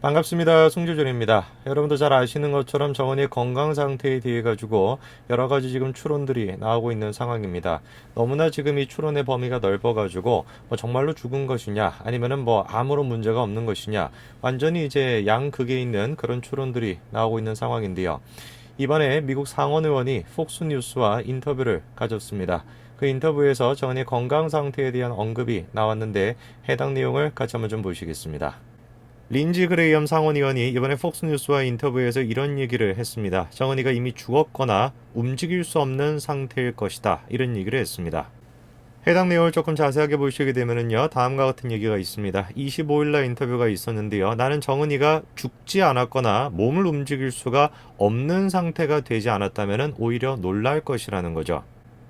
반갑습니다. 송재준입니다. 여러분도 잘 아시는 것처럼 정은이의 건강 상태에 대해 가지고 여러 가지 지금 추론들이 나오고 있는 상황입니다. 너무나 지금 이 추론의 범위가 넓어 가지고 정말로 죽은 것이냐 아니면은 아무런 문제가 없는 것이냐 완전히 이제 양극에 있는 그런 추론들이 나오고 있는 상황인데요. 이번에 미국 상원 의원이 폭스뉴스와 인터뷰를 가졌습니다. 그 인터뷰에서 정은이의 건강 상태에 대한 언급이 나왔는데 해당 내용을 같이 한번 좀 보시겠습니다. 린지 그레이엄 상원의원이 이번에 폭스뉴스와 인터뷰에서 이런 얘기를 했습니다. 정은이가 이미 죽었거나 움직일 수 없는 상태일 것이다. 이런 얘기를 했습니다. 해당 내용을 조금 자세하게 보시게 되면요. 다음과 같은 얘기가 있습니다. 25일날 인터뷰가 있었는데요. 나는 정은이가 죽지 않았거나 몸을 움직일 수가 없는 상태가 되지 않았다면 오히려 놀랄 것이라는 거죠.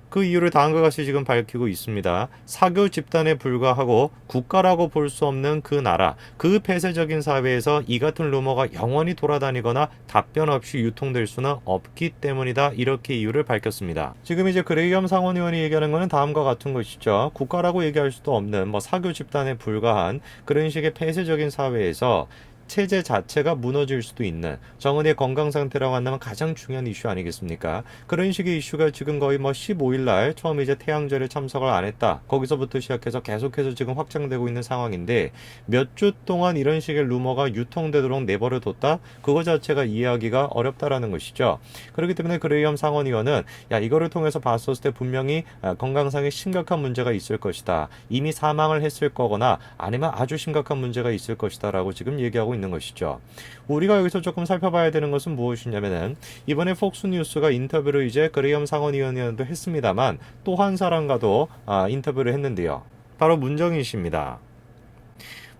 그 이유를 다음과 같이 지금 밝히고 있습니다. 사교 집단에 불과하고 국가라고 볼 수 없는 그 나라, 그 폐쇄적인 사회에서 이 같은 루머가 영원히 돌아다니거나 답변 없이 유통될 수는 없기 때문이다. 이렇게 이유를 밝혔습니다. 지금 이제 그레이엄 상원의원이 얘기하는 것은 다음과 같은 것이죠. 국가라고 얘기할 수도 없는 사교 집단에 불과한 그런 식의 폐쇄적인 사회에서 체제 자체가 무너질 수도 있는 정은의 건강 상태라고 한다면 가장 중요한 이슈 아니겠습니까? 그런 식의 이슈가 지금 거의 15일 날 처음 이제 태양절에 참석을 안 했다. 거기서부터 시작해서 계속해서 지금 확장되고 있는 상황인데 몇 주 동안 이런 식의 루머가 유통되도록 내버려 뒀다? 그거 자체가 이해하기가 어렵다라는 것이죠. 그렇기 때문에 그레이엄 상원의원은 이거를 통해서 봤었을 때 분명히 건강상에 심각한 문제가 있을 것이다. 이미 사망을 했을 거거나 아니면 아주 심각한 문제가 있을 것이다 라고 지금 얘기하고 있는 것이죠. 우리가 여기서 조금 살펴봐야 되는 것은 무엇이냐면은 이번에 폭스뉴스가 인터뷰를 이제 그레이엄 상원의원도 했습니다만 또 한 사람과도 인터뷰를 했는데요. 바로 문정인 씨입니다.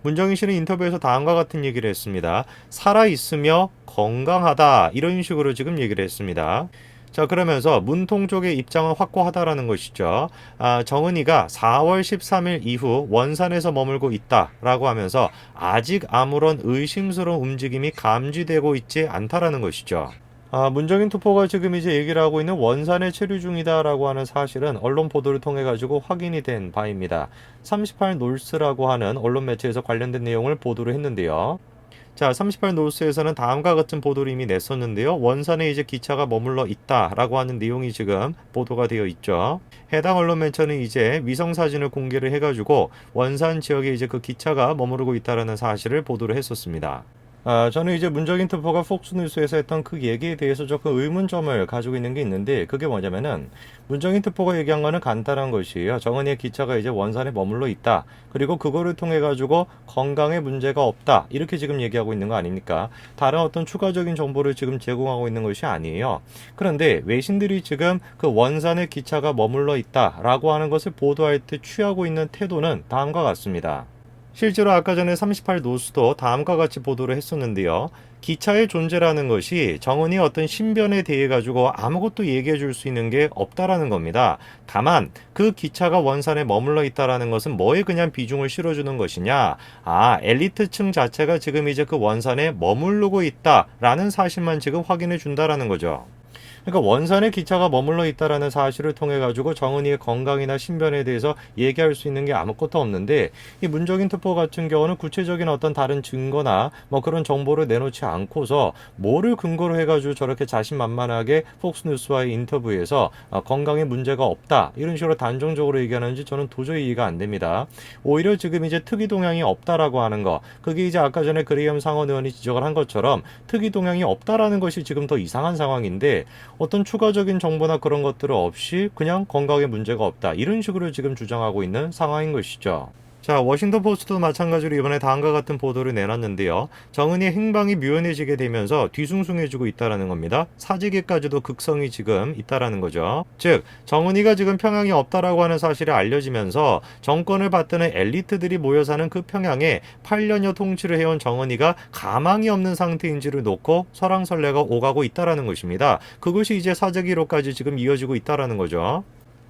문정인 씨는 인터뷰에서 다음과 같은 얘기를 했습니다. 살아있으며 건강하다 이런 식으로 지금 얘기를 했습니다. 자, 그러면서 문통 쪽의 입장은 확고하다라는 것이죠. 정은이가 4월 13일 이후 원산에서 머물고 있다라고 하면서 아직 아무런 의심스러운 움직임이 감지되고 있지 않다라는 것이죠. 문정인 투포가 지금 이제 얘기를 하고 있는 원산에 체류 중이다라고 하는 사실은 언론 보도를 통해 가지고 확인이 된 바입니다. 38 놀스라고 하는 언론 매체에서 관련된 내용을 보도를 했는데요. 자, 38 노스에서는 다음과 같은 보도를 이미 냈었는데요. 원산에 이제 기차가 머물러 있다라고 하는 내용이 지금 보도가 되어 있죠. 해당 언론 매체는 이제 위성 사진을 공개를 해가지고 원산 지역에 이제 그 기차가 머무르고 있다라는 사실을 보도를 했었습니다. 저는 이제 문정인 투표가 폭스뉴스에서 했던 그 얘기에 대해서 조금 의문점을 가지고 있는 게 있는데 그게 뭐냐면은 문정인 투표가 얘기한 거는 간단한 것이에요. 정은이의 기차가 이제 원산에 머물러 있다. 그리고 그거를 통해 가지고 건강에 문제가 없다. 이렇게 지금 얘기하고 있는 거 아닙니까? 다른 어떤 추가적인 정보를 지금 제공하고 있는 것이 아니에요. 그런데 외신들이 지금 그 원산에 기차가 머물러 있다라고 하는 것을 보도할 때 취하고 있는 태도는 다음과 같습니다. 실제로 아까 전에 38 노스도 다음과 같이 보도를 했었는데요. 기차의 존재라는 것이 정은이 어떤 신변에 대해 가지고 아무것도 얘기해 줄 수 있는 게 없다라는 겁니다. 다만 그 기차가 원산에 머물러 있다라는 것은 뭐에 그냥 비중을 실어주는 것이냐? 엘리트층 자체가 지금 이제 그 원산에 머무르고 있다라는 사실만 지금 확인해 준다라는 거죠. 그러니까 원산에 기차가 머물러 있다라는 사실을 통해 가지고 정은이의 건강이나 신변에 대해서 얘기할 수 있는 게 아무것도 없는데 이 문정인 특보 같은 경우는 구체적인 어떤 다른 증거나 그런 정보를 내놓지 않고서 뭐를 근거로 해가지고 저렇게 자신만만하게 폭스뉴스와의 인터뷰에서 건강에 문제가 없다 이런 식으로 단정적으로 얘기하는지 저는 도저히 이해가 안 됩니다. 오히려 지금 이제 특이 동향이 없다라고 하는 거 그게 이제 아까 전에 그레이엄 상원 의원이 지적을 한 것처럼 특이 동향이 없다라는 것이 지금 더 이상한 상황인데 어떤 추가적인 정보나 그런 것들 없이 그냥 건강에 문제가 없다. 이런 식으로 지금 주장하고 있는 상황인 것이죠. 자, 워싱턴 포스트도 마찬가지로 이번에 다음과 같은 보도를 내놨는데요. 정은이의 행방이 묘연해지게 되면서 뒤숭숭해지고 있다는 겁니다. 사직에까지도 극성이 지금 있다는 거죠. 즉, 정은이가 지금 평양에 없다라고 하는 사실이 알려지면서 정권을 받드는 엘리트들이 모여 사는 그 평양에 8년여 통치를 해온 정은이가 가망이 없는 상태인지를 놓고 설왕설래가 오가고 있다는 것입니다. 그것이 이제 사직기로까지 지금 이어지고 있다는 거죠.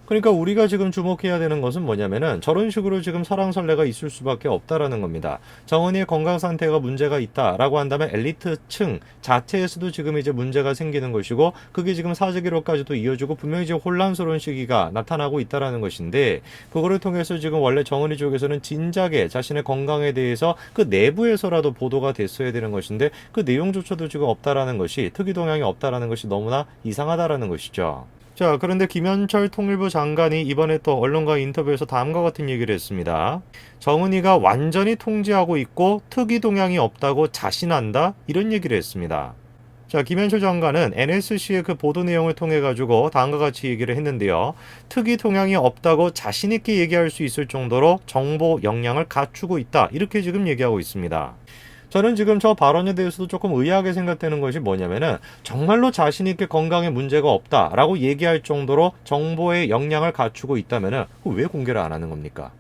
그러니까 우리가 지금 주목해야 되는 것은 뭐냐면은 저런 식으로 지금 설왕설래가 있을 수밖에 없다라는 겁니다. 정은이의 건강 상태가 문제가 있다라고 한다면 엘리트층 자체에서도 지금 이제 문제가 생기는 것이고 그게 지금 사직기로까지도 이어지고 분명히 지금 혼란스러운 시기가 나타나고 있다라는 것인데 그거를 통해서 지금 원래 정은이 쪽에서는 진작에 자신의 건강에 대해서 그 내부에서라도 보도가 됐어야 되는 것인데 그 내용조차도 지금 없다라는 것이 특이 동향이 없다라는 것이 너무나 이상하다라는 것이죠. 자, 그런데 김현철 통일부 장관이 이번에 또 언론과 인터뷰에서 다음과 같은 얘기를 했습니다. 정은이가 완전히 통제하고 있고 특이 동향이 없다고 자신한다? 이런 얘기를 했습니다. 자, 김현철 장관은 NSC의 그 보도 내용을 통해 가지고 다음과 같이 얘기를 했는데요. 특이 동향이 없다고 자신 있게 얘기할 수 있을 정도로 정보 역량을 갖추고 있다. 이렇게 지금 얘기하고 있습니다. 저는 지금 저 발언에 대해서도 조금 의아하게 생각되는 것이 뭐냐면은 정말로 자신 있게 건강에 문제가 없다라고 얘기할 정도로 정보의 역량을 갖추고 있다면은 왜 공개를 안 하는 겁니까?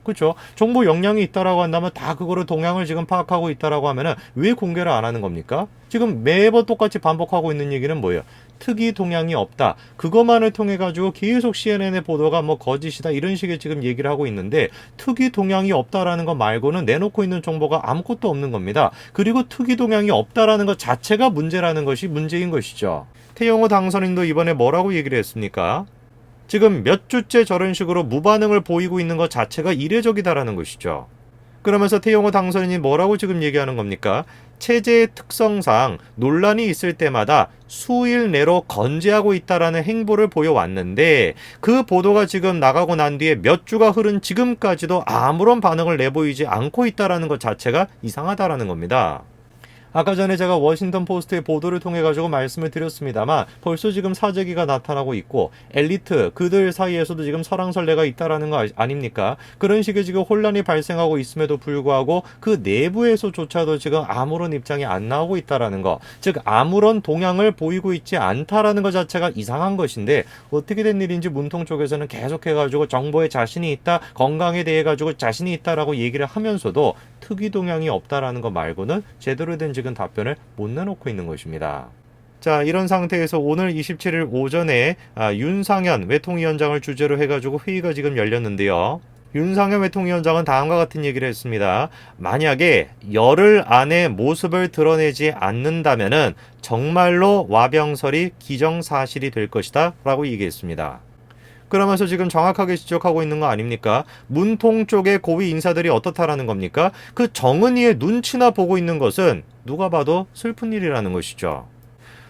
그렇죠? 정보 역량이 있다라고 한다면 다 그거를 동향을 지금 파악하고 있다라고 하면은 왜 공개를 안 하는 겁니까? 지금 매번 똑같이 반복하고 있는 얘기는 뭐예요? 특이 동향이 없다. 그것만을 통해 가지고 계속 CNN의 보도가 뭐 거짓이다 이런 식의 지금 얘기를 하고 있는데 특이 동향이 없다라는 것 말고는 내놓고 있는 정보가 아무것도 없는 겁니다. 그리고 특이 동향이 없다라는 것 자체가 문제라는 것이 문제인 것이죠. 태영호 당선인도 이번에 뭐라고 얘기를 했습니까? 지금 몇 주째 저런 식으로 무반응을 보이고 있는 것 자체가 이례적이다라는 것이죠. 그러면서 태영호 당선인이 뭐라고 지금 얘기하는 겁니까? 체제의 특성상 논란이 있을 때마다 수일 내로 건재하고 있다라는 행보를 보여왔는데 그 보도가 지금 나가고 난 뒤에 몇 주가 흐른 지금까지도 아무런 반응을 내보이지 않고 있다라는 것 자체가 이상하다라는 겁니다. 아까 전에 제가 워싱턴 포스트의 보도를 통해 가지고 말씀을 드렸습니다만 벌써 지금 사재기가 나타나고 있고 엘리트 그들 사이에서도 지금 설왕설래가 있다라는 거 아닙니까? 그런 식의 지금 혼란이 발생하고 있음에도 불구하고 그 내부에서조차도 지금 아무런 입장이 안 나오고 있다라는 거, 즉 아무런 동향을 보이고 있지 않다라는 것 자체가 이상한 것인데 어떻게 된 일인지 문통 쪽에서는 계속해 가지고 정보에 자신이 있다, 건강에 대해 가지고 자신이 있다라고 얘기를 하면서도 특이 동향이 없다라는 것 말고는 제대로 된 지금 답변을 못 내놓고 있는 것입니다. 자, 이런 상태에서 오늘 27일 오전에 윤상현 외통위원장을 주제로 해가지고 회의가 지금 열렸는데요. 윤상현 외통위원장은 다음과 같은 얘기를 했습니다. 만약에 열흘 안에 모습을 드러내지 않는다면은 정말로 와병설이 기정사실이 될 것이다 라고 얘기했습니다. 그러면서 지금 정확하게 지적하고 있는 거 아닙니까? 문통 쪽의 고위 인사들이 어떻다라는 겁니까? 그 정은이의 눈치나 보고 있는 것은 누가 봐도 슬픈 일이라는 것이죠.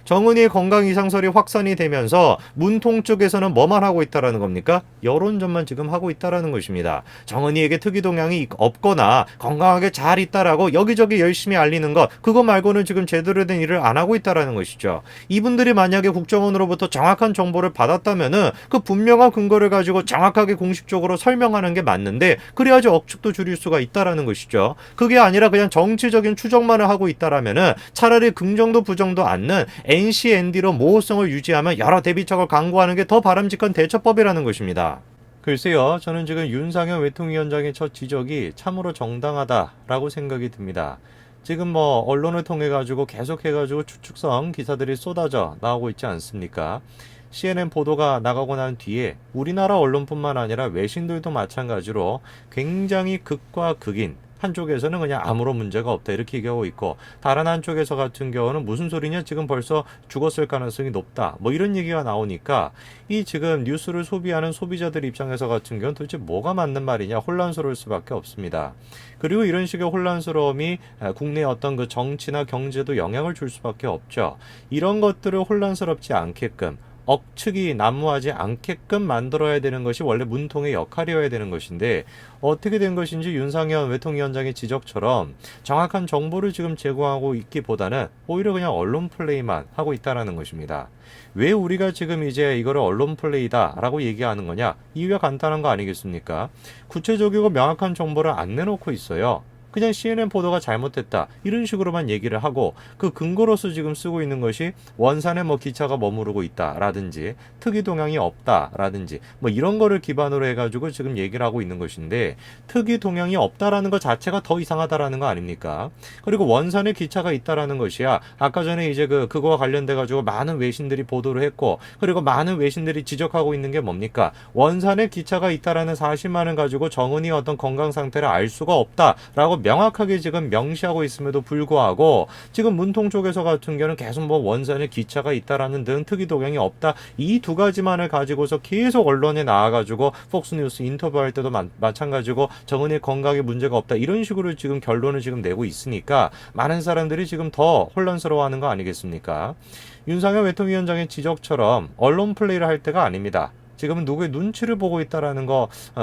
정은이의 건강 이상설이 확산이 되면서 문통 쪽에서는 뭐만 하고 있다라는 겁니까? 여론전만 지금 하고 있다라는 것입니다. 정은이에게 특이 동향이 없거나 건강하게 잘 있다라고 여기저기 열심히 알리는 것, 그거 말고는 지금 제대로 된 일을 안 하고 있다라는 것이죠. 이분들이 만약에 국정원으로부터 정확한 정보를 받았다면은 그 분명한 근거를 가지고 정확하게 공식적으로 설명하는 게 맞는데 그래야지 억측도 줄일 수가 있다라는 것이죠. 그게 아니라 그냥 정치적인 추정만을 하고 있다라면은 차라리 긍정도 부정도 않는 NCND로 모호성을 유지하면 여러 대비책을 강구하는 게 더 바람직한 대처법이라는 것입니다. 글쎄요, 저는 지금 윤상현 외통위원장의 첫 지적이 참으로 정당하다라고 생각이 듭니다. 지금 뭐 언론을 통해 가지고 계속해 가지고 추측성 기사들이 쏟아져 나오고 있지 않습니까? CNN 보도가 나가고 난 뒤에 우리나라 언론뿐만 아니라 외신들도 마찬가지로 굉장히 극과 극인, 한쪽에서는 그냥 아무런 문제가 없다 이렇게 얘기하고 있고 다른 한쪽에서 같은 경우는 무슨 소리냐 지금 벌써 죽었을 가능성이 높다 뭐 이런 얘기가 나오니까 이 지금 뉴스를 소비하는 소비자들 입장에서 같은 경우는 도대체 뭐가 맞는 말이냐 혼란스러울 수밖에 없습니다. 그리고 이런 식의 혼란스러움이 국내 어떤 그 정치나 경제도 영향을 줄 수밖에 없죠. 이런 것들을 혼란스럽지 않게끔 억측이 난무하지 않게끔 만들어야 되는 것이 원래 문통의 역할이어야 되는 것인데 어떻게 된 것인지 윤상현 외통위원장의 지적처럼 정확한 정보를 지금 제공하고 있기보다는 오히려 그냥 언론 플레이만 하고 있다는 것입니다. 왜 우리가 지금 이제 이거를 언론 플레이다라고 얘기하는 거냐? 이유가 간단한 거 아니겠습니까? 구체적이고 명확한 정보를 안 내놓고 있어요. 그냥 CNN 보도가 잘못됐다. 이런 식으로만 얘기를 하고 그 근거로서 지금 쓰고 있는 것이 원산에 뭐 기차가 머무르고 있다라든지 특이 동향이 없다라든지 뭐 이런 거를 기반으로 해가지고 지금 얘기를 하고 있는 것인데 특이 동향이 없다라는 것 자체가 더 이상하다라는 거 아닙니까? 그리고 원산에 기차가 있다라는 것이야. 아까 전에 이제 그거와 관련돼 가지고 많은 외신들이 보도를 했고 그리고 많은 외신들이 지적하고 있는 게 뭡니까? 원산에 기차가 있다라는 사실만을 가지고 정은이 어떤 건강 상태를 알 수가 없다라고 명확하게 지금 명시하고 있음에도 불구하고 지금 문통 쪽에서 같은 경우는 계속 뭐 원산에 기차가 있다라는 등 특이 동향이 없다 이 두 가지만을 가지고서 계속 언론에 나와가지고 폭스뉴스 인터뷰할 때도 마찬가지고 정은이 건강에 문제가 없다 이런 식으로 지금 결론을 지금 내고 있으니까 많은 사람들이 지금 더 혼란스러워하는 거 아니겠습니까? 윤상현 외통위원장의 지적처럼 언론 플레이를 할 때가 아닙니다. 지금은 누구의 눈치를 보고 있다라는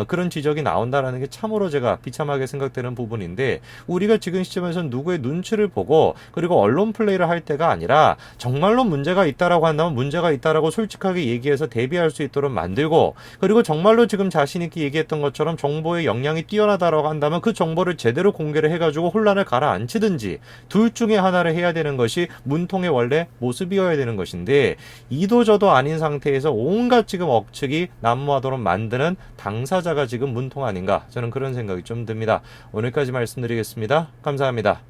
그런 지적이 나온다라는 게 참으로 제가 비참하게 생각되는 부분인데 우리가 지금 시점에서는 누구의 눈치를 보고 그리고 언론 플레이를 할 때가 아니라 정말로 문제가 있다라고 한다면 문제가 있다라고 솔직하게 얘기해서 대비할 수 있도록 만들고 그리고 정말로 지금 자신 있게 얘기했던 것처럼 정보의 역량이 뛰어나다라고 한다면 그 정보를 제대로 공개를 해가지고 혼란을 가라앉히든지 둘 중에 하나를 해야 되는 것이 문통의 원래 모습이어야 되는 것인데 이도저도 아닌 상태에서 온갖 지금 억측 난무하도록 만드는 당사자가 지금 문통 아닌가 저는 그런 생각이 좀 듭니다. 오늘까지 말씀드리겠습니다. 감사합니다.